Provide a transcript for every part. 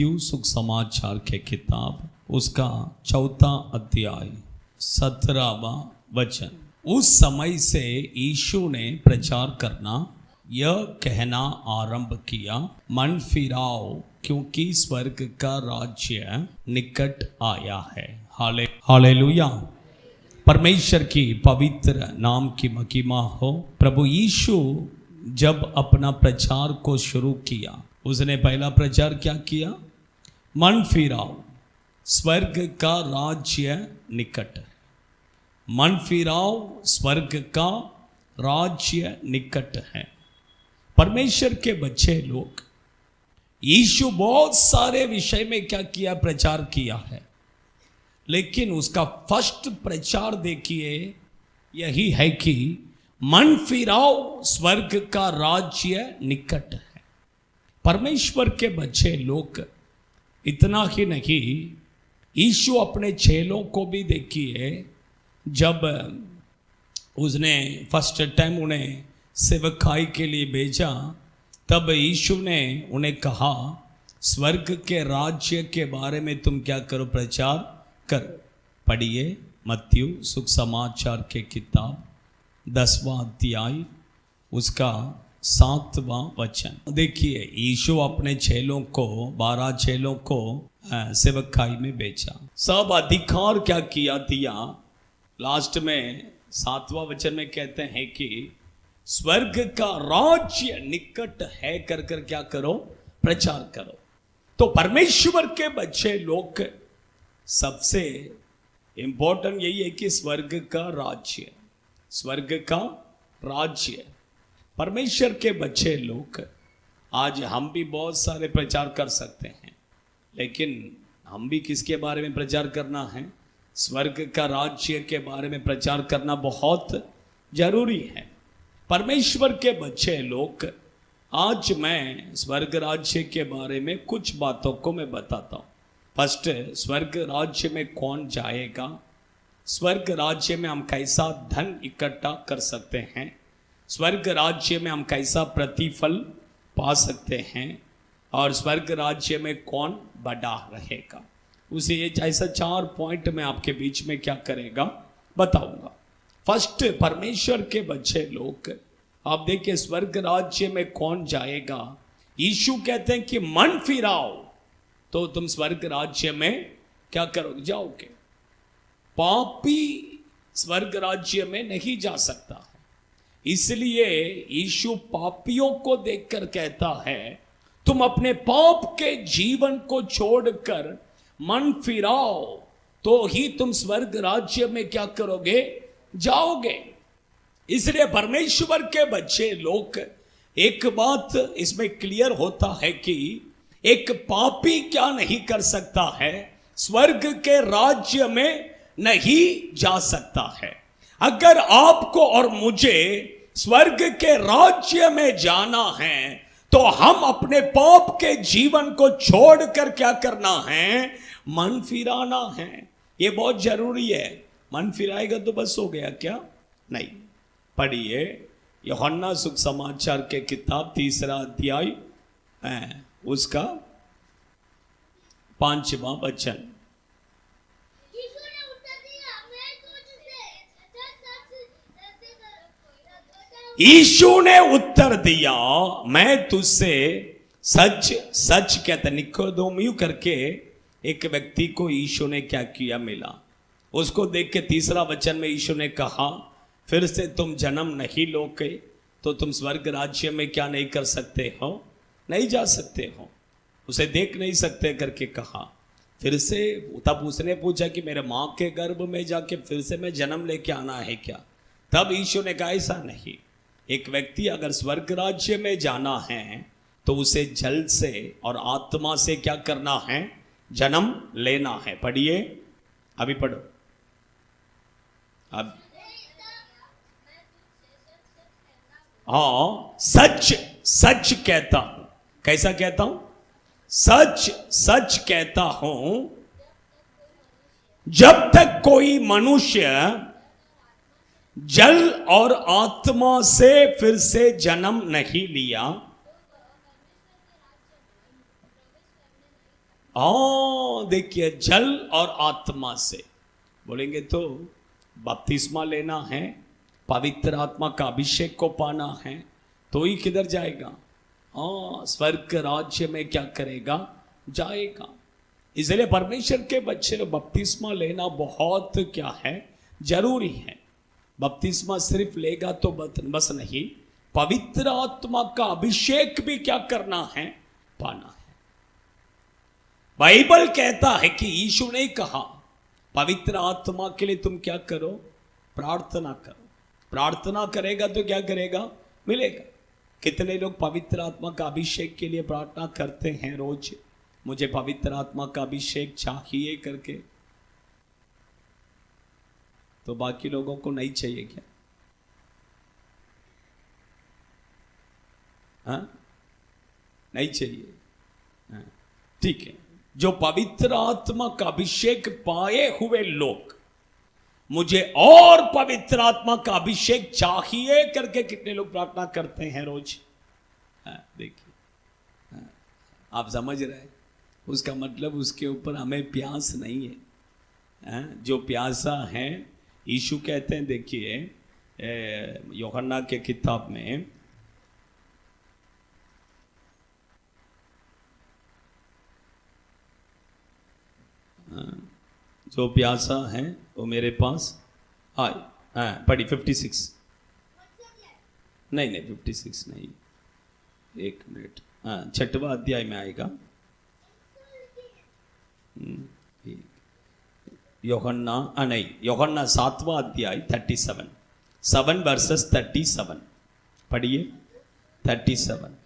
मत्ती सुख समाचार के किताब उसका 4 अध्याय 17वां वचन। उस समय से यीशु ने प्रचार करना यह कहना आरंभ किया, मन फिराओ क्योंकि स्वर्ग का राज्य निकट आया है। हालेलुया। परमेश्वर की पवित्र नाम की महिमा हो। प्रभु यीशु जब अपना प्रचार को शुरू किया, उसने पहला प्रचार क्या किया? मन फिराओ, स्वर्ग का राज्य निकट है। मन फिराओ, स्वर्ग का राज्य निकट है। परमेश्वर के बच्चे लोग, यीशु बहुत सारे विषय में क्या किया? प्रचार किया है, लेकिन उसका फर्स्ट प्रचार देखिए यही है कि मन फिराओ, स्वर्ग का राज्य निकट है। परमेश्वर के बच्चे लोग, इतना ही नहीं, यीशु अपने चेलों को भी देखिए, जब उसने फर्स्ट टाइम उन्हें सेवकाई के लिए भेजा, तब यीशु ने उन्हें कहा, स्वर्ग के राज्य के बारे में तुम क्या करो? प्रचार कर। पढ़िए मत्ती सुख समाचार के किताब 10वां अध्याय उसका 7वां वचन। देखिए, यीशु अपने चेलों को, 12 चेलों को सेवकाई में भेजा। सब अधिकार क्या किया? दिया। लास्ट में 7वां वचन में कहते हैं कि स्वर्ग का राज्य निकट है कर कर क्या करो? प्रचार करो। तो परमेश्वर के बच्चे लोग, सबसे इंपॉर्टेंट यही है कि स्वर्ग का राज्य, स्वर्ग का राज्य। परमेश्वर के बच्चे लोग, आज हम भी बहुत सारे प्रचार कर सकते हैं, लेकिन हम भी किसके बारे में प्रचार करना है? स्वर्ग का राज्य के बारे में प्रचार करना बहुत जरूरी है। परमेश्वर के बच्चे लोग, आज मैं स्वर्ग राज्य के बारे में कुछ बातों को मैं बताता हूँ। फर्स्ट, स्वर्ग राज्य में कौन जाएगा? स्वर्ग राज्य में हम कैसा धन इकट्ठा कर सकते हैं? स्वर्ग राज्य में हम कैसा प्रतिफल पा सकते हैं? और स्वर्ग राज्य में कौन बड़ा रहेगा? उसे ये ऐसा 4 पॉइंट में आपके बीच में क्या करेगा? बताऊंगा। फर्स्ट, परमेश्वर के बच्चे लोग, आप देखिए स्वर्ग राज्य में कौन जाएगा? यीशु कहते हैं कि मन फिराओ तो तुम स्वर्ग राज्य में क्या करोगे? जाओगे। पापी स्वर्ग राज्य में नहीं जा सकता है। इसलिए यीशु पापियों को देखकर कहता है, तुम अपने पाप के जीवन को छोड़कर मन फिराओ तो ही तुम स्वर्ग राज्य में क्या करोगे? जाओगे। इसलिए परमेश्वर के बच्चे लोग, एक बात इसमें क्लियर होता है कि एक पापी क्या नहीं कर सकता है? स्वर्ग के राज्य में नहीं जा सकता है। अगर आपको और मुझे स्वर्ग के राज्य में जाना है, तो हम अपने पाप के जीवन को छोड़कर क्या करना है? मन फिराना है। ये बहुत जरूरी है। मन फिराएगा तो बस हो गया क्या? नहीं। पढ़िए यूहन्ना सुख समाचार के किताब 3 अध्याय उसका 5वां वचन। यीशु ने उत्तर दिया, मैं तुझसे सच सच कहता। निकोदेमयू करके एक व्यक्ति को यीशु ने क्या किया? मिला। उसको देख के 3 वचन में यीशु ने कहा, फिर से तुम जन्म नहीं लोगे तो तुम स्वर्ग राज्य में क्या नहीं कर सकते हो? नहीं जा सकते हो, उसे देख नहीं सकते करके कहा। फिर से तब उसने पूछा कि मेरे माँ के गर्भ में जाके फिर से मैं जन्म लेके आना है क्या? तब यीशु ने कहा, ऐसा नहीं। एक व्यक्ति अगर स्वर्ग राज्य में जाना है तो उसे जल से और आत्मा से क्या करना है? जन्म लेना है। पढ़िए, अभी पढ़ो। अब हाँ, सच सच कहता हूं। कैसा कहता हूं? सच सच कहता हूं, जब तक कोई मनुष्य जल और आत्मा से फिर से जन्म नहीं लिया, देखिए जल और आत्मा से बोलेंगे तो बपतिस्मा लेना है, पवित्र आत्मा का अभिषेक को पाना है, तो ही किधर जाएगा? स्वर्ग राज्य में क्या करेगा? जाएगा। इसलिए परमेश्वर के बच्चे लोग बपतिस्मा लेना बहुत क्या है? जरूरी है। बपतिस्मा सिर्फ लेगा तो बस नहीं, पवित्र आत्मा का अभिषेक भी क्या करना है? पाना है। बाइबल कहता है कि यीशु ने कहा पवित्र आत्मा के लिए तुम क्या करो? प्रार्थना करो। प्रार्थना करेगा तो क्या करेगा? मिलेगा। कितने लोग पवित्र आत्मा का अभिषेक के लिए प्रार्थना करते हैं रोज? मुझे पवित्र आत्मा का अभिषेक चाहिए करके। तो बाकी लोगों को नहीं चाहिए क्या? नहीं चाहिए। ठीक है, जो पवित्र आत्मा का अभिषेक पाए हुए लोग, मुझे और पवित्र आत्मा का अभिषेक चाहिए करके कितने लोग प्रार्थना करते हैं रोज? देखिए, आप समझ रहे हैं? उसका मतलब उसके ऊपर हमें प्यास नहीं है। जो प्यासा है, यीशु कहते हैं, देखिए यूहन्ना के किताब में जो प्यासा है वो मेरे पास आए। पढ़ी 56। नहीं 56 नहीं, एक मिनट। 6वां अध्याय में आएगा। यूहन्ना नहीं, यूहन्ना 7वां अध्याय 7 वर्सेस 37 पढ़िए। 37।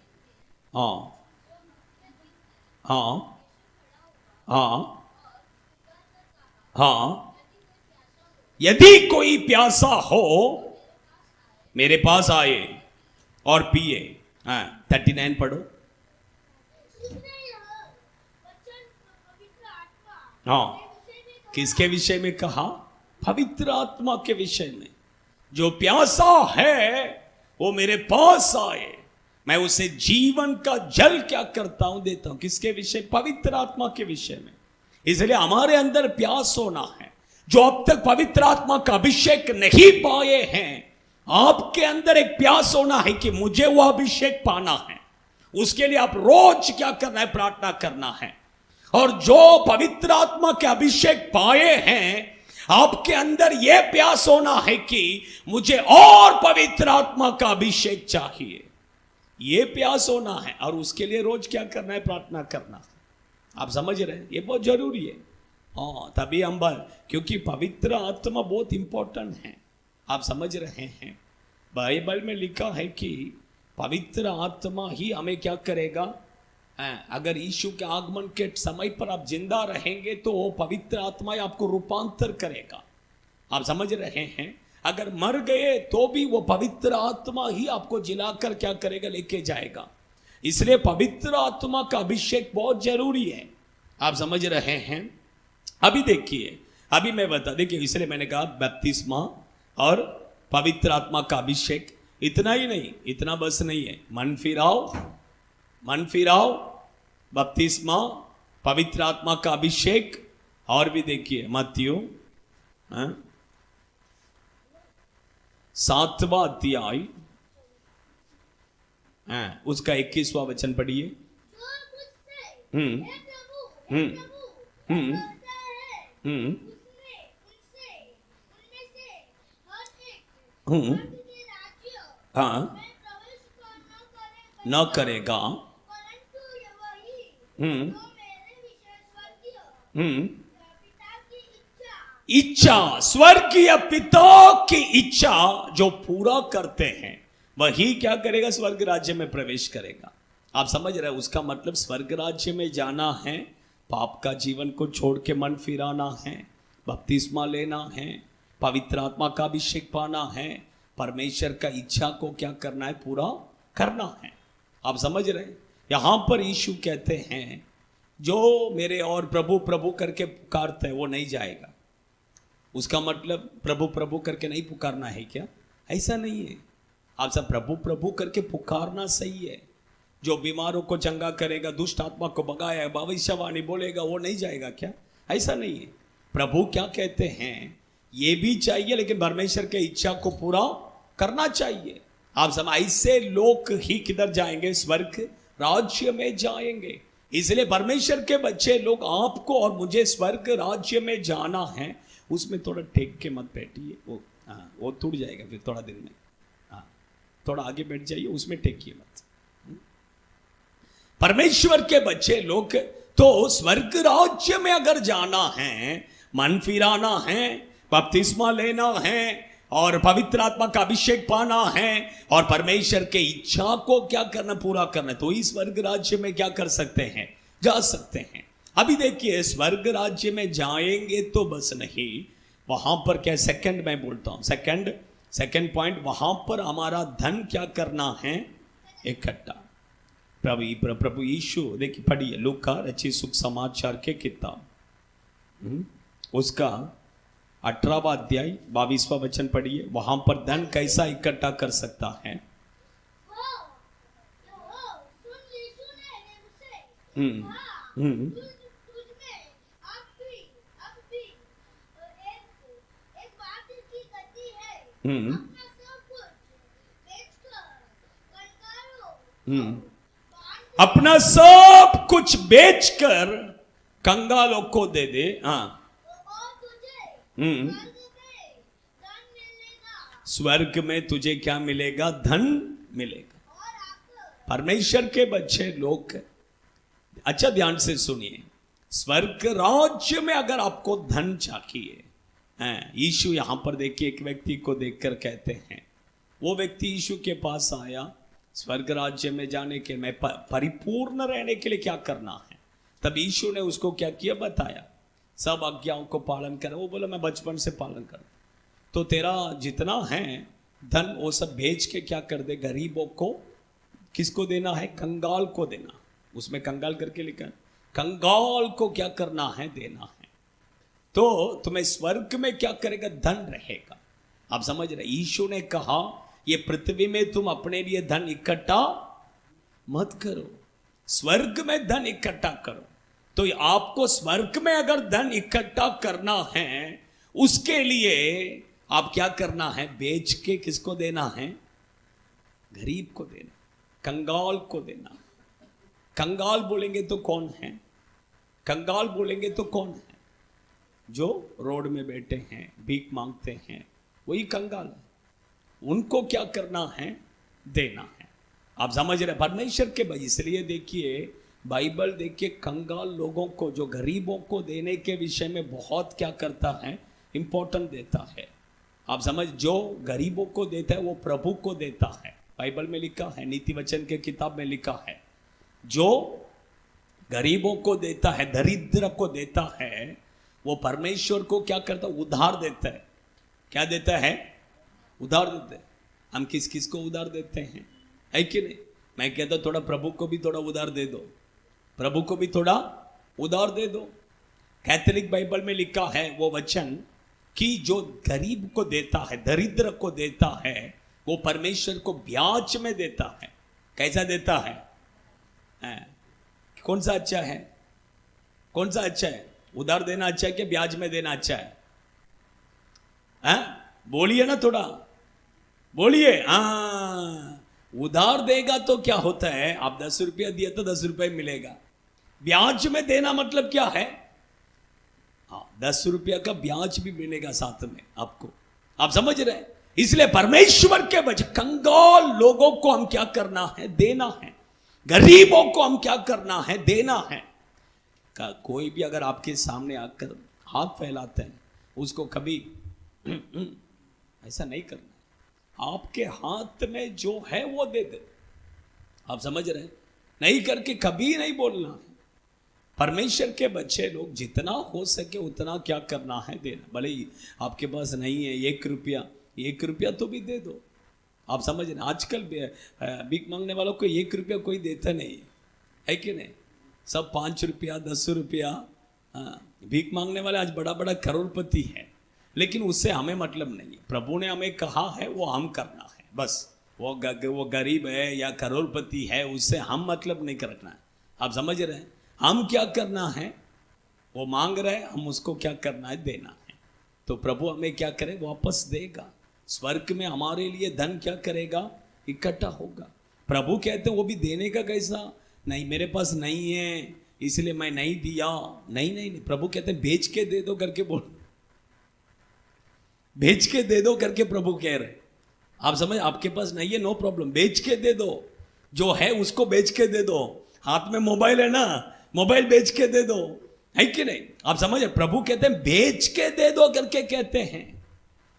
यदि कोई प्यासा हो मेरे पास आए और पिए। 39 पढ़ो। किसके विषय में कहा? पवित्र आत्मा के विषय में। जो प्यासा है वो मेरे पास आए, मैं उसे जीवन का जल क्या करता हूं? देता हूं। किसके विषय? पवित्र आत्मा के विषय में। इसलिए हमारे अंदर प्यास होना है। जो अब तक पवित्र आत्मा का अभिषेक नहीं पाए हैं, आपके अंदर एक प्यास होना है कि मुझे वह अभिषेक पाना है। उसके लिए आप रोज क्या करना है? प्रार्थना करना है। और जो पवित्र आत्मा के अभिषेक पाए हैं, आपके अंदर यह प्यास होना है कि मुझे और पवित्र आत्मा का अभिषेक चाहिए। यह प्यास होना है, और उसके लिए रोज क्या करना है? प्रार्थना करना है। आप समझ रहे हैं? ये बहुत जरूरी है। तभी हम क्योंकि पवित्र आत्मा बहुत इंपॉर्टेंट है। आप समझ रहे हैं? बाइबल में लिखा है कि पवित्र आत्मा ही हमें क्या करेगा? अगर यीशु के आगमन के समय पर आप जिंदा रहेंगे तो वो पवित्र आत्मा ही आपको रूपांतर करेगा। आप समझ रहे हैं? अगर मर गए तो भी वो पवित्र आत्मा ही आपको जिलाकर क्या करेगा? लेके जाएगा। इसलिए पवित्र आत्मा का अभिषेक बहुत जरूरी है। आप समझ रहे हैं? अभी देखिए, अभी मैं बता, देखिए इसलिए मैंने कहा बपतिस्मा और पवित्र आत्मा का अभिषेक। इतना ही नहीं, इतना बस नहीं है। मन फिराओ, बपतिस्मा, पवित्र आत्मा का अभिषेक। और भी देखिए मत्ती 7वां अध्याय उसका 21वां वचन पढ़िए। न करेगा। इच्छा, स्वर्गीय पिता की इच्छा जो पूरा करते हैं वही क्या करेगा? स्वर्ग राज्य में प्रवेश करेगा। आप समझ रहे हैं? उसका मतलब स्वर्ग राज्य में जाना है, पाप का जीवन को छोड़ के मन फिराना है, बपतिस्मा लेना है, पवित्र आत्मा का अभिषेक पाना है, परमेश्वर का इच्छा को क्या करना है? पूरा करना है। आप समझ रहे हैं? यहां पर यीशु कहते हैं जो मेरे और प्रभु प्रभु करके पुकारते हैं वो नहीं जाएगा। उसका मतलब प्रभु प्रभु करके नहीं पुकारना है क्या? ऐसा नहीं है। आप सब प्रभु प्रभु करके पुकारना सही है। जो बीमारों को चंगा करेगा, दुष्ट आत्मा को भगाया, भविष्यवाणी बोलेगा, वो नहीं जाएगा क्या? ऐसा नहीं है। प्रभु क्या कहते हैं, ये भी चाहिए लेकिन परमेश्वर के इच्छा को पूरा करना चाहिए। आप समझ, ऐसे लोग ही किधर जाएंगे? स्वर्ग राज्य में जाएंगे। इसलिए परमेश्वर के बच्चे लोग, आपको और मुझे स्वर्ग राज्य में जाना है, उसमें थोड़ा टेक के मत बैठिए, वो टूट जाएगा फिर थोड़ा दिन में। थोड़ा आगे बैठ जाइए, उसमें टेकिए मत। परमेश्वर के बच्चे लोग तो स्वर्ग राज्य में अगर जाना है, मन फिराना है, बपतिस्मा लेना है और पवित्र आत्मा का अभिषेक पाना है और परमेश्वर के इच्छा को क्या करना, पूरा करना, तो इस स्वर्ग राज्य में क्या कर सकते हैं? जा सकते हैं। अभी देखिए, स्वर्ग राज्य में जाएंगे तो बस नहीं, वहां पर क्या, सेकंड मैं बोलता हूं, सेकंड पॉइंट, वहां पर हमारा धन क्या करना है? इकट्ठा। प्रभु यीशु, देखिए पढ़िए लूका रचित सुख समाचार के किताब, उसका 18वां अध्याय 22वां वचन पढ़िए। वहां पर धन कैसा इकट्ठा कर सकता है? अपना सब कुछ बेचकर कंगालों को दे दे। स्वर्ग में तुझे क्या मिलेगा? धन मिलेगा। परमेश्वर के बच्चे लोग अच्छा ध्यान से सुनिए, स्वर्ग राज्य में अगर आपको धन चाहिए, यीशु यहां पर देखिए एक व्यक्ति को देखकर कहते हैं, वो व्यक्ति यीशु के पास आया, स्वर्ग राज्य में जाने के मैं परिपूर्ण रहने के लिए क्या करना है? तब यीशु ने उसको क्या किया, बताया, सब आज्ञाओं को पालन कर। वो बोला मैं बचपन से पालन कर। तो तेरा जितना है धन वो सब बेच के क्या कर दे, गरीबों को। किसको देना है? कंगाल को देना। उसमें कंगाल करके लिखा, कंगाल को क्या करना है? देना है। तो तुम्हें स्वर्ग में क्या करेगा? धन रहेगा। आप समझ रहे? यीशु ने कहा ये पृथ्वी में तुम अपने लिए धन इकट्ठा मत करो, स्वर्ग में धन इकट्ठा करो। तो आपको स्वर्ग में अगर धन इकट्ठा करना है, उसके लिए आप क्या करना है? बेच के किसको देना है? गरीब को देना, कंगाल को देना। कंगाल बोलेंगे तो कौन है? कंगाल बोलेंगे तो कौन है? जो रोड में बैठे हैं, भीख मांगते हैं, वही कंगाल है। उनको क्या करना है? देना है। आप समझ रहे? परमेश्वर के भाई, इसलिए देखिए बाइबल देखिए कंगाल लोगों को, जो गरीबों को देने के विषय में बहुत क्या करता है? इंपॉर्टेंट देता है। आप समझ, जो गरीबों को देता है वो प्रभु को देता है। बाइबल में लिखा है, नीति वचन के किताब में लिखा है, जो गरीबों को देता है, दरिद्र को देता है, वो परमेश्वर को क्या करता है? उधार देता है। क्या देता है? उधार देते हैं। हम किस किस को उधार देते हैं? है कि नहीं? मैं कहता थोड़ा प्रभु को भी थोड़ा उधार दे दो, प्रभु को भी थोड़ा उधार दे दो। कैथोलिक बाइबल में लिखा है वो वचन कि जो गरीब को देता है, दरिद्र को देता है, वो परमेश्वर को ब्याज में देता है। कैसा देता है? कौन सा अच्छा है? कौन सा अच्छा है? उधार देना अच्छा है कि ब्याज में देना अच्छा है? बोलिए ना, थोड़ा बोलिए। उधार देगा तो क्या होता है? आप 10 रुपया दिया तो 10 रुपये मिलेगा। ब्याज में देना मतलब क्या है? 10 रुपया का ब्याज भी मिलेगा साथ में आपको। आप समझ रहे हैं? इसलिए परमेश्वर के बच्चे कंगाल लोगों को हम क्या करना है? देना है। गरीबों को हम क्या करना है? देना है। कोई भी अगर आपके सामने आकर हाथ फैलाते हैं, उसको कभी ऐसा नहीं करना। आपके हाथ में जो है वो दे दे। आप समझ रहे हैं? नहीं करके कभी नहीं बोलना है। परमेश्वर के बच्चे लोग जितना हो सके उतना क्या करना है? देना। भले ही आपके पास नहीं है 1 रुपया तो भी दे दो। आप समझ रहे? आजकल भीख मांगने वालों को 1 रुपया कोई देता नहीं है कि नहीं? सब 5 रुपया 10 रुपया। भीख मांगने वाले आज बड़ा बड़ा करोड़पति है, लेकिन उससे हमें मतलब नहीं है। प्रभु ने हमें कहा है वो हम करना है बस। वो गरीब है या करोड़पति है, उससे हम मतलब नहीं रखना है। आप समझ रहे हैं? हम क्या करना है, वो मांग रहे हैं, हम उसको क्या करना है, देना है। तो प्रभु हमें क्या करे, वापस देगा। स्वर्ग में हमारे लिए धन क्या करेगा, इकट्ठा होगा। प्रभु कहते हैं वो भी देने का कैसा, नहीं मेरे पास नहीं है इसलिए मैं नहीं दिया, नहीं नहीं नहीं। प्रभु कहते हैं बेच के दे दो करके बोल, बेच के दे दो करके प्रभु कह रहे। आप समझ, आपके पास नहीं है नो प्रॉब्लम, बेच के दे दो, जो है उसको बेच के दे दो। हाथ में मोबाइल है ना, मोबाइल बेच के दे दो, है कि नहीं? आप समझे, प्रभु कहते हैं बेच के दे दो करके कहते हैं।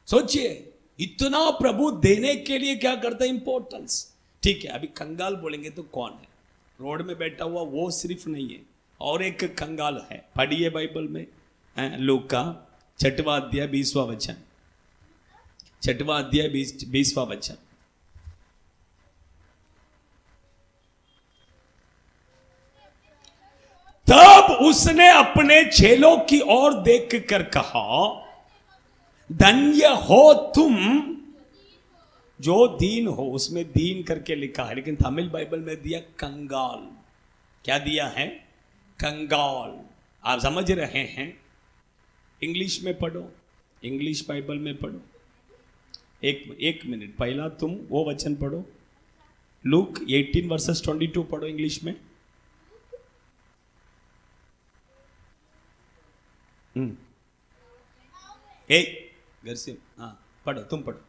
सोचिए, इतना प्रभु देने के लिए क्या करता है, इंपॉर्टेंस। ठीक है, अभी कंगाल बोलेंगे तो कौन है? रोड में बैठा हुआ वो सिर्फ नहीं है, और एक कंगाल है। पढ़िए बाइबल में, लूका 6वां अध्याय 20वां वचन, 6वां अध्याय 20वां वचन। तब उसने अपने चेलों की ओर देख कर कहा, धन्य हो तुम जो दीन हो। उसमें दीन करके लिखा है, लेकिन तमिल बाइबल में दिया कंगाल। क्या दिया है? कंगाल। आप समझ रहे हैं? इंग्लिश में पढ़ो, इंग्लिश बाइबल में पढ़ो। एक मिनट, पहला तुम वो वचन पढ़ो, लूक 18:22 पढ़ो इंग्लिश में। घर से, हाँ पढ़ो, तुम पढ़ो।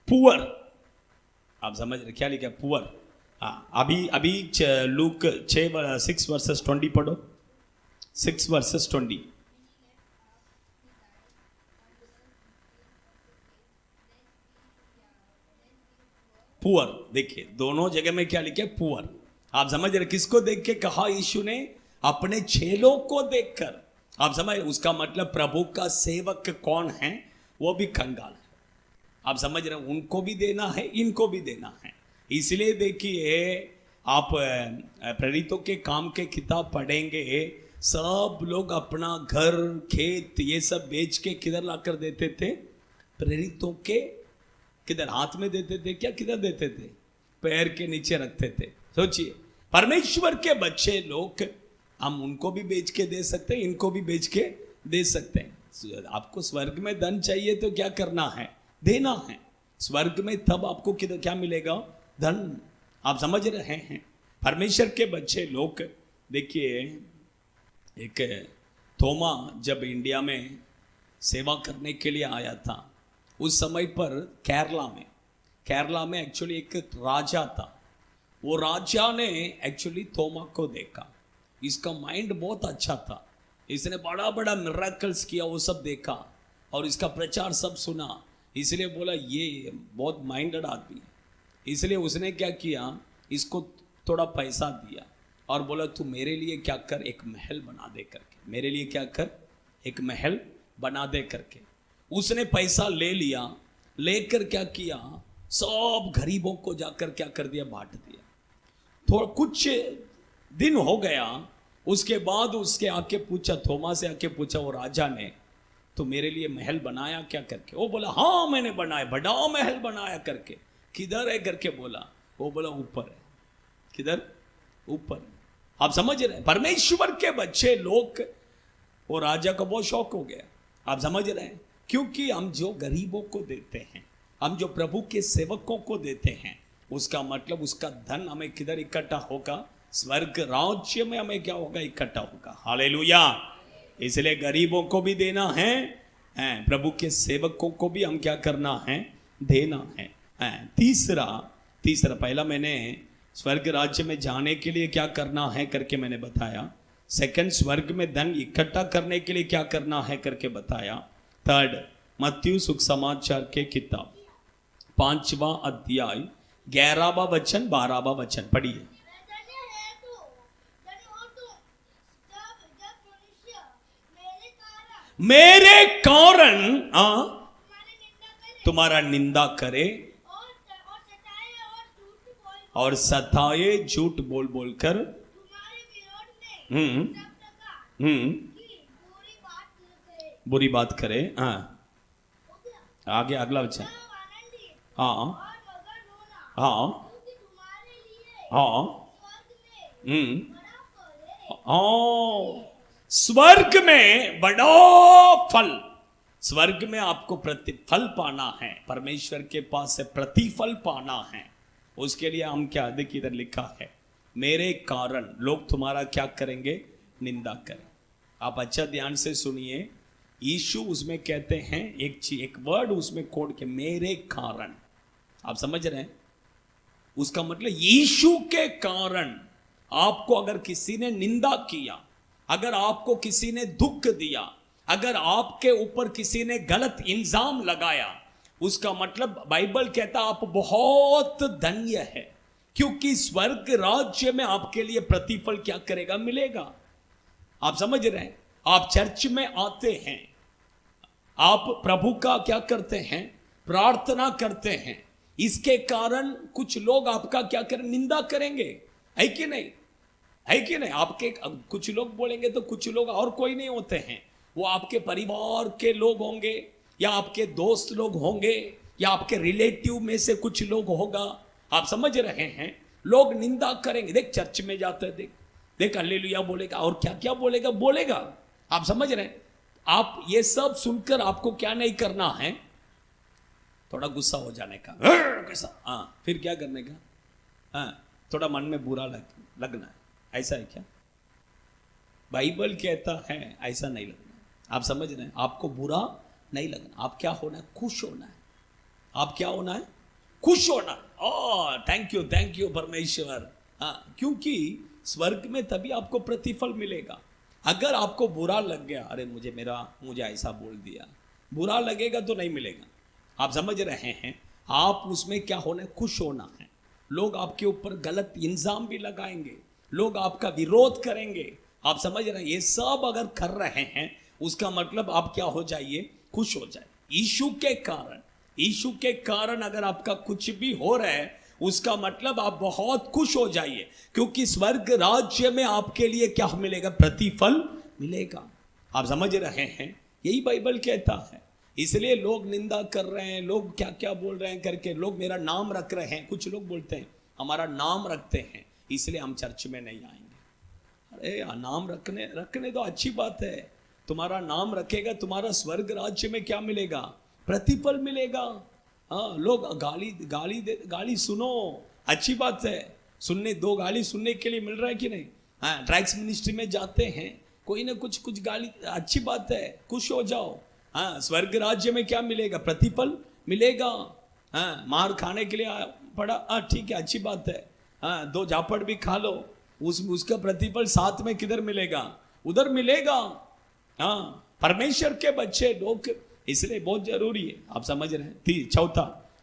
पुअर, आप समझ रहे क्या लिखा? पुअर। हाँ, अभी लूक 6:6 पढ़ो, 6:20। पुअर, देखिए दोनों जगह में क्या लिखे? पुअर। आप समझ रहे किसको देख के कहा यीशु ने? अपने चेलों को देखकर। आप समझ, उसका मतलब प्रभु का सेवक कौन है? वो भी कंगाल है। आप समझ रहे, उनको भी देना है, इनको भी देना है। इसलिए देखिए, आप प्रेरितों के काम के किताब पढ़ेंगे, सब लोग अपना घर खेत ये सब बेच के किधर लाकर देते थे? प्रेरितों के किधर? हाथ में देते थे क्या? किधर देते थे? पैर के नीचे रखते थे। सोचिए, परमेश्वर के बच्चे लोग, हम उनको भी बेच के दे सकते हैं, इनको भी बेच के दे सकते हैं। आपको स्वर्ग में धन चाहिए तो क्या करना है? देना है। स्वर्ग में तब आपको किधर क्या मिलेगा? धन। आप समझ रहे हैं? परमेश्वर के बच्चे लोग, देखिए, एक थोमा जब इंडिया में सेवा करने के लिए आया था, उस समय पर केरला में एक्चुअली एक राजा था। वो राजा ने एक्चुअली थोमा को देखा, इसका माइंड बहुत अच्छा था, इसने बड़ा बड़ा मिरेकल्स किया, वो सब देखा और इसका प्रचार सब सुना, इसलिए बोला ये बहुत माइंडेड आदमी है। इसलिए उसने क्या किया, इसको थोड़ा पैसा दिया और बोला तू मेरे लिए क्या कर, एक महल बना दे करके, मेरे लिए क्या कर, एक महल बना दे करके। उसने पैसा ले लिया, लेकर क्या किया, सब गरीबों को जाकर क्या कर दिया, बांट दिया। थोड़ा कुछ दिन हो गया, उसके बाद उसके आके पूछा, थोमा से आके पूछा वो राजा ने, तो मेरे लिए महल बनाया क्या करके? वो बोला हाँ मैंने बनाया, बड़ा महल बनाया करके। किधर है करके बोला, वो बोला ऊपर है। किधर? ऊपर। आप समझ रहे हैं? परमेश्वर के बच्चे लोग, वो राजा को बहुत शौक हो गया। आप समझ रहे हैं? क्योंकि हम जो गरीबों को देते हैं, हम जो प्रभु के सेवकों को देते हैं, उसका मतलब उसका धन हमें किधर इकट्ठा होगा? स्वर्ग राज्य में हमें क्या होगा? इकट्ठा होगा। हालेलुया। इसलिए गरीबों को भी देना है, प्रभु के सेवकों को भी हम क्या करना है? देना है। तीसरा, पहला मैंने स्वर्ग राज्य में जाने के लिए क्या करना है करके मैंने बताया। सेकंड, स्वर्ग में धन इकट्ठा करने के लिए क्या करना है करके बताया। थर्ड, मत्ती सुसमाचार के किताब 5वां अध्याय 11वां वचन 12वां वचन पढ़िए। मेरे कारण तुम्हारा निंदा करे और सताए झूठ बोल बोलकर तुम्हारे विरोध में हम्म सब लगा हम्म कि बुरी बात करे। हाँ, हो गया। आगे अगला वचन। सब आनंदी हाँ और मगन होना हाँ क्योंकि तुम्हारे लिए हाँ स्वर्ग में बड़ा फल है। हाँ, स्वर्ग में बड़ा फल। स्वर्ग में आपको प्रतिफल पाना है, परमेश्वर के पास से प्रतिफल पाना है। उसके लिए हम क्या, देखिए इधर लिखा है, मेरे कारण लोग तुम्हारा क्या करेंगे, निंदा करें। आप अच्छा ध्यान से सुनिए, यीशु उसमें कहते हैं एक वर्ड उसमें कोड के, मेरे कारण। आप समझ रहे हैं? उसका मतलब यीशु के कारण आपको अगर किसी ने निंदा किया, अगर आपको किसी ने दुख दिया, अगर आपके ऊपर किसी ने गलत इल्जाम लगाया, उसका मतलब बाइबल कहता आप बहुत धन्य है, क्योंकि स्वर्ग राज्य में आपके लिए प्रतिफल क्या करेगा, मिलेगा। आप समझ रहे हैं? आप चर्च में आते हैं, आप प्रभु का क्या करते हैं, प्रार्थना करते हैं, इसके कारण कुछ लोग आपका क्या करें, निंदा करेंगे, है कि नहीं? है कि नहीं? आपके कुछ लोग बोलेंगे तो कुछ लोग और कोई नहीं होते हैं, वो आपके परिवार के लोग होंगे, या आपके दोस्त लोग होंगे, या आपके रिलेटिव में से कुछ लोग होगा। आप समझ रहे हैं? लोग निंदा करेंगे। देख चर्च में जाते हैं, देख देख हालेलुया बोलेगा और क्या क्या बोलेगा। आप समझ रहे हैं? आप ये सब सुनकर आपको क्या नहीं करना है, थोड़ा गुस्सा हो जाने का, कैसा, हाँ, फिर क्या करने का, हाँ, थोड़ा मन में बुरा लगना है। ऐसा है क्या? बाइबल कहता है ऐसा नहीं लगना। आप समझ रहे हैं? आपको बुरा नहीं लगना। आप क्या होना है, खुश होना है। आप क्या होना है, खुश होना। ओ थैंक यू परमेश्वर। हाँ, क्योंकि स्वर्ग में तभी आपको प्रतिफल मिलेगा। अगर आपको बुरा लग गया, अरे मुझे ऐसा बोल दिया, बुरा लगेगा तो नहीं मिलेगा। आप समझ रहे हैं? आप उसमें क्या होना है, खुश होना है। लोग आपके ऊपर गलत इल्जाम भी लगाएंगे, लोग आपका विरोध करेंगे। आप समझ रहे हैं? ये सब अगर कर रहे हैं, उसका मतलब आप क्या हो जाइए, खुश हो जाए। यीशु के कारण अगर आपका कुछ भी हो रहा है, उसका मतलब आप बहुत खुश हो जाइए, क्योंकि स्वर्ग राज्य में आपके लिए क्या मिलेगा, प्रतिफल मिलेगा। आप समझ रहे हैं? यही बाइबल कहता है। इसलिए लोग निंदा कर रहे हैं, लोग क्या क्या बोल रहे हैं करके, लोग मेरा नाम रख रहे हैं। कुछ लोग बोलते हैं हमारा नाम रखते हैं इसलिए हम चर्च में नहीं आएंगे। अरे नाम रखने तो अच्छी बात है, तुम्हारा नाम रखेगा, तुम्हारा स्वर्ग राज्य में क्या मिलेगा, प्रतिफल मिलेगा। हाँ, लोग गाली सुनो, अच्छी बात है, सुनने दो, गाली सुनने के लिए मिल रहा है कि नहीं? हाँ, ड्रग्स मिनिस्ट्री में जाते हैं, कोई ना कुछ गाली, अच्छी बात है, खुश हो जाओ। हाँ, स्वर्ग राज्य में क्या मिलेगा, प्रतिफल मिलेगा। हाँ, मार खाने के लिए पड़ा, हाँ ठीक है, अच्छी बात है। हाँ, 2 झापड़ भी खा लो, उसका प्रतिफल साथ में किधर मिलेगा, उधर मिलेगा। हाँ, परमेश्वर के बच्चे लोग, इसलिए बहुत जरूरी है। आप समझ रहे हैं?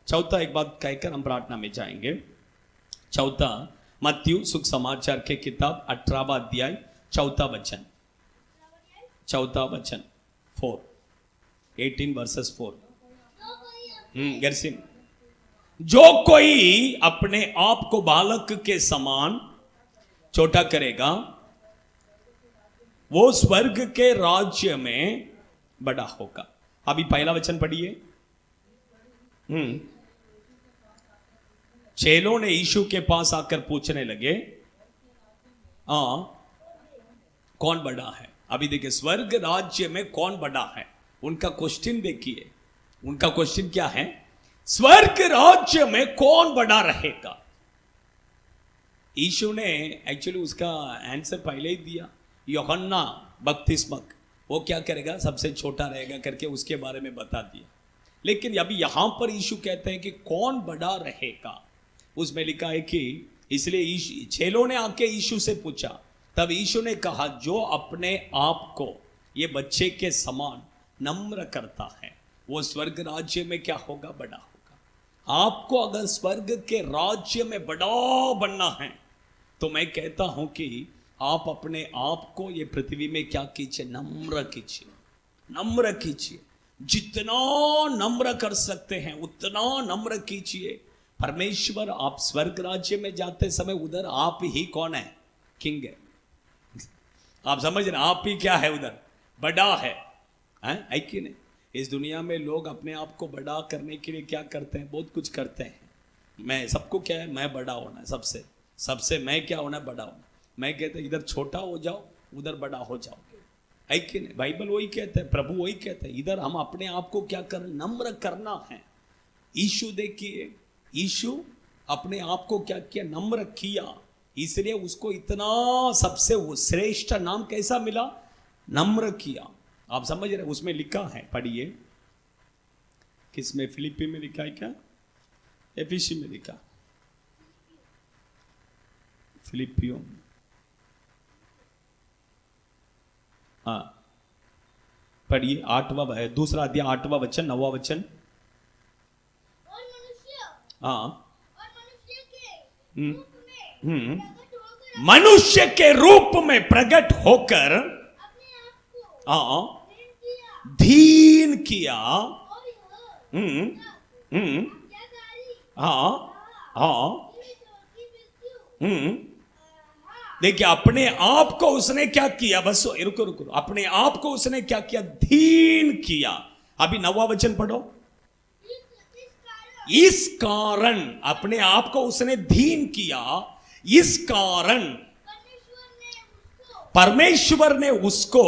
चौथा एक बात कहकर हम प्रार्थना में जाएंगे। चौथा, मत्ती सुसमाचार के किताब 18वां अध्याय 4 वचन 4 18 वर्सेस 4। गरसिम, जो कोई अपने आप को बालक के समान छोटा करेगा, वो स्वर्ग के राज्य में बड़ा होगा। अभी पहला वचन पढ़िए। चेलों ने यीशु के पास आकर पूछने लगे, कौन बड़ा है? अभी देखिए, स्वर्ग राज्य में कौन बड़ा है, उनका क्वेश्चन देखिए। उनका क्वेश्चन क्या है? स्वर्ग राज्य में कौन बड़ा रहेगा? यीशु ने एक्चुअली उसका आंसर पहले ही दिया। यूहन्ना बपतिस्मक वो क्या करेगा, सबसे छोटा रहेगा करके उसके बारे में बता दिया। लेकिन अभी यहां पर यीशु कहते हैं कि कौन बड़ा रहेगा। उसमें लिखा है कि इसलिए चेलों ने आके यीशु से पूछा, तब यीशु ने कहा, जो अपने आप को ये बच्चे के समान नम्र करता है, वो स्वर्ग राज्य में क्या होगा, बड़ा होगा। आपको अगर स्वर्ग के राज्य में बड़ा बनना है, तो मैं कहता हूं कि आप अपने आप को ये पृथ्वी में क्या कीजिए, नम्र कीजिए। जितना नम्र कर सकते हैं उतना नम्र कीजिए। परमेश्वर आप स्वर्ग राज्य में जाते समय उधर आप ही कौन है? किंग है। आप समझ रहे, आप ही क्या है उधर? बड़ा है कि नहीं? इस दुनिया में लोग अपने आप को बड़ा करने के लिए क्या करते हैं? बहुत कुछ करते हैं। मैं सबको क्या है? मैं बड़ा होना है, सबसे मैं क्या होना है? बड़ा होना। मैं कहता इधर छोटा हो जाओ, उधर बड़ा हो जाओगे, है कि नहीं? बाइबल वही कहता है, प्रभु वही कहता है। इधर हम अपने आप को क्या कर, नम्र करना है। यीशु देखिए, यीशु अपने आप को क्या किया? नम्र किया। इसलिए उसको इतना सबसे वो श्रेष्ठ नाम कैसा मिला? नम्र किया। आप समझ रहे? उसमें लिखा है, पढ़िए, किसमें? फिलिपी में लिखा है क्या? एफिसी में लिखा? फिलिपियो, हाँ पढ़िए, 8वां दूसरा अध्याय 8वां वचन 9वां वचन। और मनुष्य हाँ, के रूप में प्रकट होकर मनुष्य के रूप में प्रकट होकर अपने आप को हाँ दीन किया दीन किया। और यह आज्ञाकारी हाँ हाँ की मृत्यु देखिए, अपने आप को उसने क्या किया? बस रुको रुको, अपने आप को उसने क्या किया? दीन किया। अभी 9वां वचन पढ़ो। इस कारण अपने आप को उसने दीन किया, इस कारण परमेश्वर ने उसको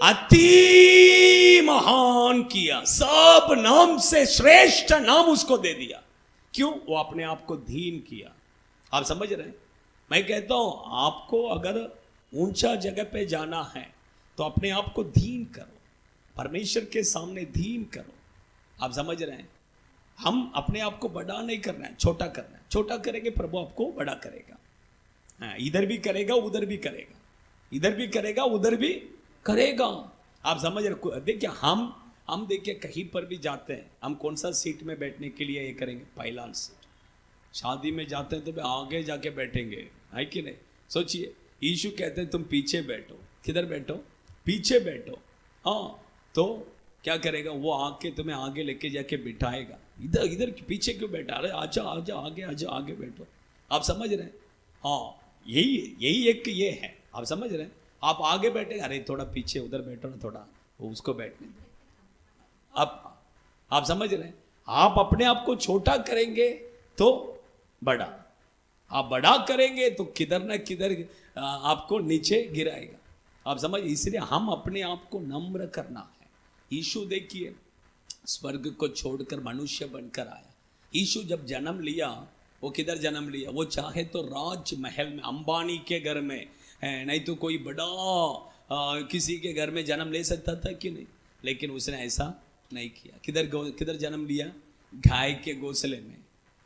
अति महान किया, सब नाम से श्रेष्ठ नाम उसको दे दिया। क्यों? वो अपने आप को दीन किया। आप समझ रहे हैं? मैं कहता हूं, आपको अगर ऊंचा जगह पे जाना है तो अपने आप को दीन करो, परमेश्वर के सामने दीन करो। आप समझ रहे हैं? हम अपने आप को बड़ा नहीं करना है, छोटा करना है। छोटा करेंगे प्रभु आपको बड़ा करेगा। हाँ, इधर भी करेगा, उधर भी करेगा, इधर भी करेगा, उधर भी करेगा। आप समझ रहे? देखिए, हम देखिए कहीं पर भी जाते हैं, हम कौन सा सीट में बैठने के लिए ये करेंगे? पहला सीट। शादी में जाते हैं तो आगे जाके बैठेंगे, है कि नहीं? सोचिए, यीशु कहते हैं तुम पीछे बैठो। किधर बैठो? पीछे बैठो। हाँ, तो क्या करेगा वो? आके तुम्हें आगे लेके जाके बिठाएगा। इधर इधर पीछे क्यों बैठा? अरे आजा आजा, आगे आजा, आगे बैठो। आप समझ रहे हैं? हाँ, यही एक ये है। आप समझ रहे हैं? आप आगे बैठे, अरे थोड़ा पीछे उधर बैठो ना, थोड़ा वो उसको बैठने दो। आप समझ रहे हैं? आप अपने आप को छोटा करेंगे तो बड़ा, आप बड़ा करेंगे तो किधर ना किधर आपको नीचे गिराएगा। आप समझ? इसलिए हम अपने आप को नम्र करना है। यीशु देखिए, स्वर्ग को छोड़कर मनुष्य बनकर आया। यीशु जब जन्म लिया, वो किधर जन्म लिया? वो चाहे तो राज महल में, अंबानी के घर में, नहीं तो कोई बड़ा किसी के घर में जन्म ले सकता था कि नहीं? लेकिन उसने ऐसा नहीं किया। किधर जन्म लिया? गाय के घोंसले में।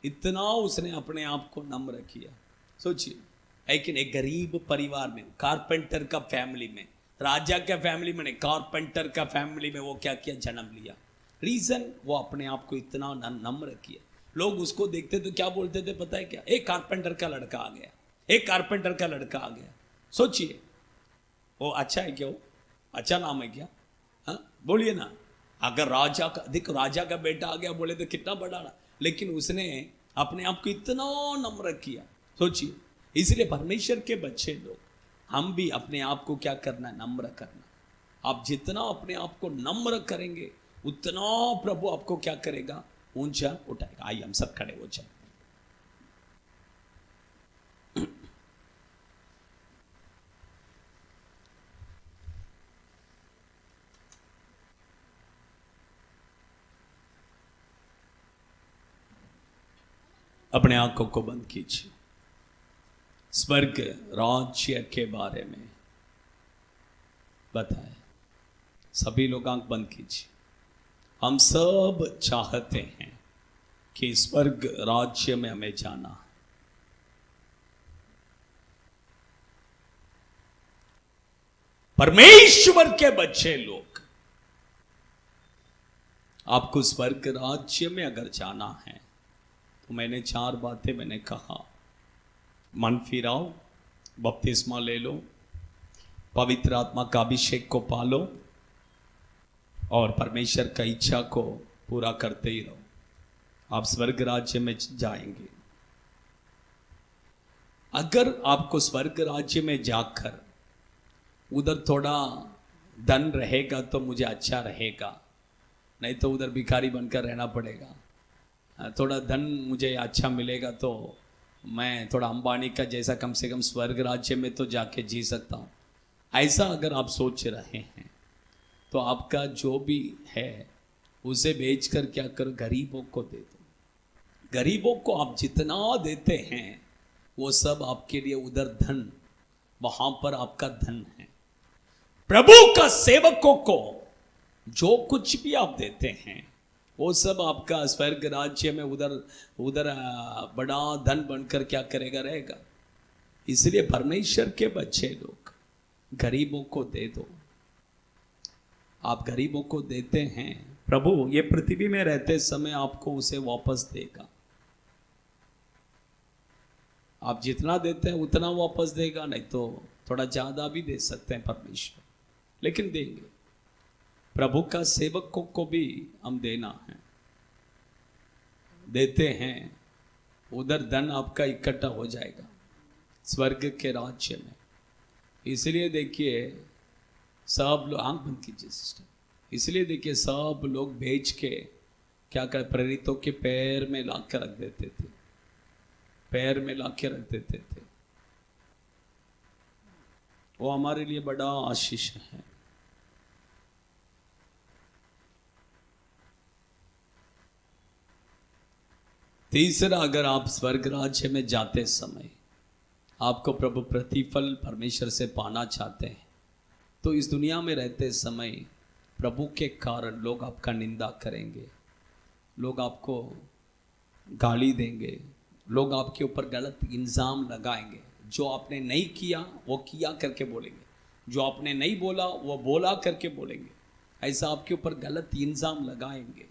इतना उसने अपने आप को नम्र किया। सोचिए, लेकिन एक गरीब परिवार में, कारपेंटर का फैमिली में, राजा का फैमिली में नहीं, कारपेंटर का फैमिली में वो क्या किया? जन्म लिया। रीजन, वो अपने आप को इतना नम्र किया। लोग उसको देखते तो क्या बोलते थे पता है क्या? एक कारपेंटर का लड़का आ गया, एक कारपेंटर का लड़का आ गया। सोचिए, वो अच्छा है क्या? वो अच्छा नाम है क्या? हाँ बोलिए ना। अगर राजा का, देखो राजा का बेटा आ गया बोले तो कितना बड़ा ना, लेकिन उसने अपने आप को इतना नम्र किया। सोचिए, इसलिए परमेश्वर के बच्चे लोग, हम भी अपने आप को क्या करना? नम्र करना। आप जितना अपने आप को नम्र करेंगे उतना प्रभु आपको क्या करेगा? ऊंचा उठाएगा। आइए हम सब खड़े हो जाए। अपने आंखों को बंद कीजिए। स्वर्ग राज्य के बारे में बताए। सभी लोग आंख बंद कीजिए। हम सब चाहते हैं कि स्वर्ग राज्य में हमें जाना है। परमेश्वर के बच्चे लोग, आपको स्वर्ग राज्य में अगर जाना है तो मैंने 4 बातें मैंने कहा। मन फिराओ, बपतिस्मा ले लो, पवित्र आत्मा का अभिषेक को पालो और परमेश्वर का इच्छा को पूरा करते ही रहो। आप स्वर्ग राज्य में जाएंगे। अगर आपको स्वर्ग राज्य में जाकर उधर थोड़ा धन रहेगा तो मुझे अच्छा रहेगा, नहीं तो उधर भिखारी बनकर रहना पड़ेगा। थोड़ा धन मुझे अच्छा मिलेगा तो मैं थोड़ा अंबानी का जैसा कम से कम स्वर्ग राज्य में तो जाके जी सकता हूँ। ऐसा अगर आप सोच रहे हैं तो आपका जो भी है उसे बेचकर क्या करो, गरीबों को दे दो। गरीबों को आप जितना देते हैं वो सब आपके लिए उधर धन, वहां पर आपका धन है। प्रभु का सेवकों को जो कुछ भी आप देते हैं वो सब आपका स्वर्ग राज्य में उधर बड़ा धन बनकर क्या करेगा, रहेगा। इसलिए परमेश्वर के बच्चे लोग गरीबों को दे दो। आप गरीबों को देते हैं, प्रभु ये पृथ्वी में रहते समय आपको उसे वापस देगा। आप जितना देते हैं उतना वापस देगा, नहीं तो थोड़ा ज्यादा भी दे सकते हैं परमेश्वर, लेकिन देंगे। प्रभु का सेवकों को भी हम देना है, देते हैं, उधर धन आपका इकट्ठा हो जाएगा स्वर्ग के राज्य में। इसलिए देखिए सब लोग, आंख बंद कीजिए सिस्टर। इसलिए देखिए सब लोग बेच के क्या कर, प्रेरितों के पैर में ला के रख देते थे, पैर में ला के रख देते थे। वो हमारे लिए बड़ा आशीष है। तीसरा, अगर आप स्वर्ग राज्य में जाते समय आपको प्रभु प्रतिफल परमेश्वर से पाना चाहते हैं तो इस दुनिया में रहते समय प्रभु के कारण लोग आपका निंदा करेंगे, लोग आपको गाली देंगे, लोग आपके ऊपर गलत इल्ज़ाम लगाएंगे। जो आपने नहीं किया वो किया करके बोलेंगे, जो आपने नहीं बोला वो बोला करके बोलेंगे। ऐसा आपके ऊपर गलत इल्ज़ाम लगाएंगे,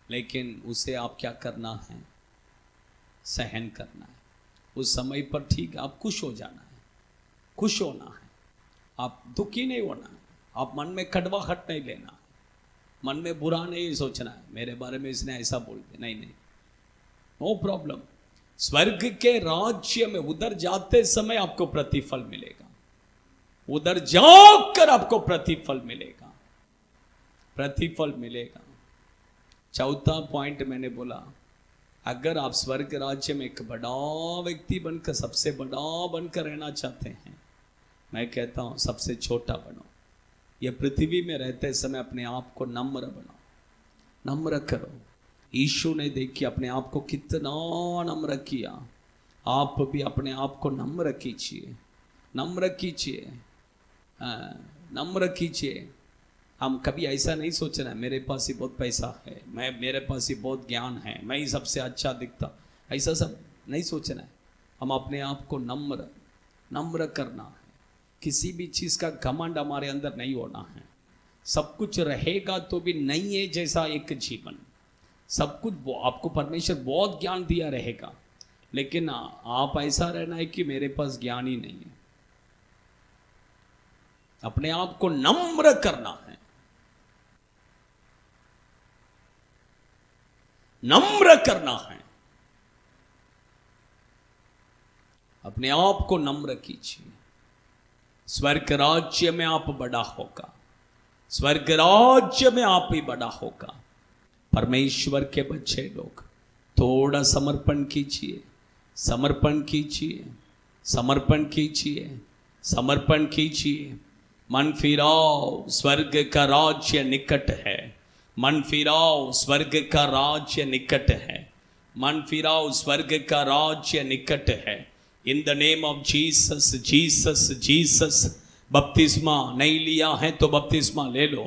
लेकिन उसे आप क्या करना है, सहन करना है। उस समय पर ठीक आप खुश हो जाना है, खुश होना है, आप दुखी नहीं होना है, आप मन में कड़वाहट नहीं लेना है, मन में बुरा नहीं सोचना है, मेरे बारे में इसने ऐसा बोल दिया, नहीं नहीं, नो प्रॉब्लम। स्वर्ग के राज्य में उधर जाते समय आपको प्रतिफल मिलेगा, उधर जाकर आपको प्रतिफल मिलेगा, प्रतिफल मिलेगा। चौथा पॉइंट मैंने बोला, अगर आप स्वर्ग राज्य में एक बड़ा व्यक्ति बनकर, सबसे बड़ा बनकर रहना चाहते हैं, मैं कहता हूं सबसे छोटा बनो। ये पृथ्वी में रहते समय अपने आप को नम्र बनाओ, नम्र करो। यीशु ने देखिए अपने आप को कितना नम्र किया, आप भी अपने आप को नम्र कीजिए, नम्र कीजिए, नम्र कीजिए। हम कभी ऐसा नहीं सोचना है मेरे पास ही बहुत पैसा है, मेरे पास ही बहुत ज्ञान है, मैं ही सबसे अच्छा दिखता, ऐसा सब नहीं सोचना है। हम अपने आप को नम्र नम्र करना है। किसी भी चीज़ का घमंड हमारे अंदर नहीं होना है। सब कुछ रहेगा तो भी नहीं है जैसा एक जीवन, सब कुछ आपको परमेश्वर बहुत ज्ञान दिया रहेगा, लेकिन आप ऐसा रहना है कि मेरे पास ज्ञान ही नहीं है। अपने आप को नम्र करना है, नम्र करना है। अपने आप को नम्र कीजिए। स्वर्ग राज्य में आप बड़ा होगा, स्वर्ग राज्य में आप ही बड़ा होगा। परमेश्वर के बच्चे लोग थोड़ा समर्पण कीजिए, समर्पण कीजिए, समर्पण कीजिए, समर्पण कीजिए। मन फिराओ, स्वर्ग का राज्य निकट है। मन फिराओ, स्वर्ग का राज्य निकट है। मन फिराओ, स्वर्ग का राज्य निकट है। In the name of Jesus, Jesus, Jesus. बपतिस्मा नहीं लिया है तो बपतिस्मा ले लो।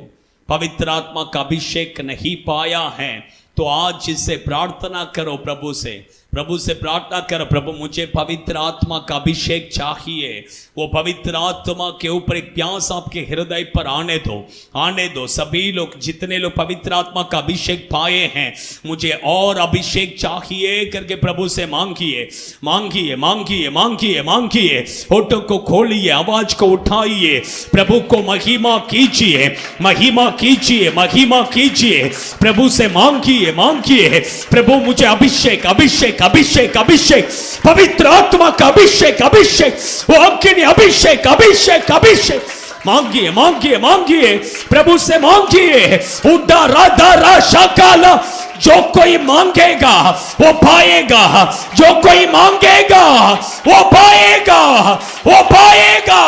पवित्र आत्मा का अभिषेक नहीं पाया है तो आज इससे प्रार्थना करो प्रभु से, प्रभु से प्रार्थना कर, प्रभु मुझे पवित्र आत्मा का अभिषेक चाहिए। वो पवित्र आत्मा के ऊपर एक प्यास आपके हृदय पर आने दो, आने दो। सभी लोग, जितने लोग पवित्र आत्मा का अभिषेक पाए हैं, मुझे और अभिषेक चाहिए करके प्रभु से मांगिए, मांगिए, मांगिए, मांगिए, मांगिए। होठों को खोलिए, आवाज को उठाइए, प्रभु को महिमा कीजिए, महिमा कीजिए, महिमा कीजिए। प्रभु से मांगिए, मांगिए, प्रभु मुझे अभिषेक, अभिषेक, अभिषेक, अभिषेक, पवित्र आत्मा का अभिषेक, अभिषेक, वो अग्नि अभिषेक, अभिषेक, अभिषेक। मांगिए, मांगिए, मांगिए, प्रभु से मांगिए। उद्धारा दारा शाकाला, जो कोई मांगेगा वो पाएगा, जो कोई मांगेगा वो पाएगा, वो पाएगा।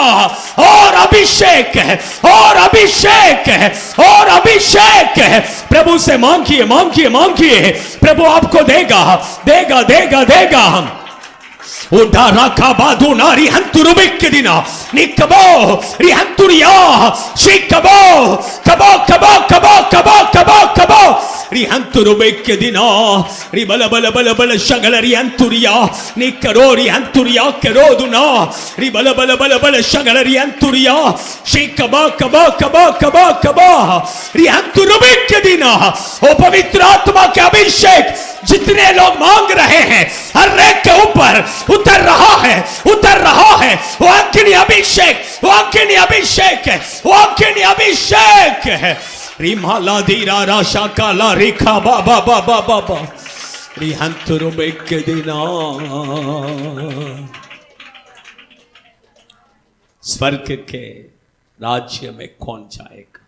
और अभिषेक है, और अभिषेक है, और अभिषेक है। प्रभु से मांगिए, मांगिए, मांगिए, प्रभु आपको देगा, देगा, देगा, देगा। उदारा काबादो नारी हंतुरुबिक के दिना निकबो रिहंतुरिया शिकबो कबो कबो कबो कबो कबो कबो रिहंतुरुबिक के दिना रिबल बल बल बल शगल रिहंतुरिया निकरो रिहंतुरिया करो दुना रिबल बल बल बल शगल रिहंतुरिया शिकबो कबो कबो कबो कबो रिहंतुरुबिक के दिना। ओ पवित्र आत्मा के अभिषेक जितने लोग मांग रहे हैं, हर एक के ऊपर उतर रहा है, उतर रहा है। वो अग्नि अभिषेक, वो अग्नि अभिषेक है, वो अग्नि अभिषेक है। रिमाला धीरा राशा काला रेखा बाबा बाबा बाबा रिहंतुरु बेक दिना। स्वर्ग के राज्य में कौन जाएगा?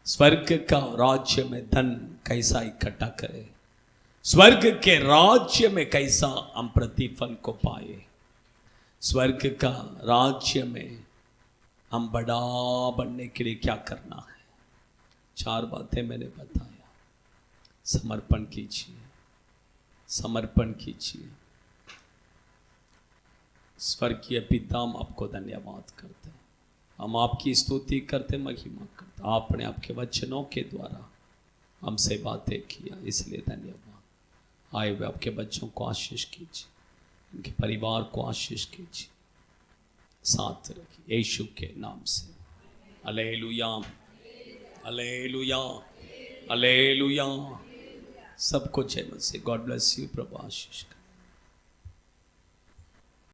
स्वर्ग का राज्य में धन कैसा इकट्ठा करे? स्वर्ग के राज्य में कैसा हम प्रतिफल को पाए? स्वर्ग का राज्य में हम बड़ा बनने के लिए क्या करना है? 4 बातें मैंने बताया। समर्पण कीजिए, समर्पण कीजिए। स्वर्गीय पिता, हम आपको धन्यवाद करते हैं, हम आपकी स्तुति करते, महिमा करते। आपने आपके वचनों के द्वारा हमसे बातें किया, इसलिए धन्यवाद। आए हुए आपके बच्चों को आशीष कीजिए, उनके परिवार को आशीष कीजिए, साथ रखिए यीशु के नाम से। Hallelujah, hallelujah, hallelujah. सबको जय मसीह। God bless you. प्रभु आशीष।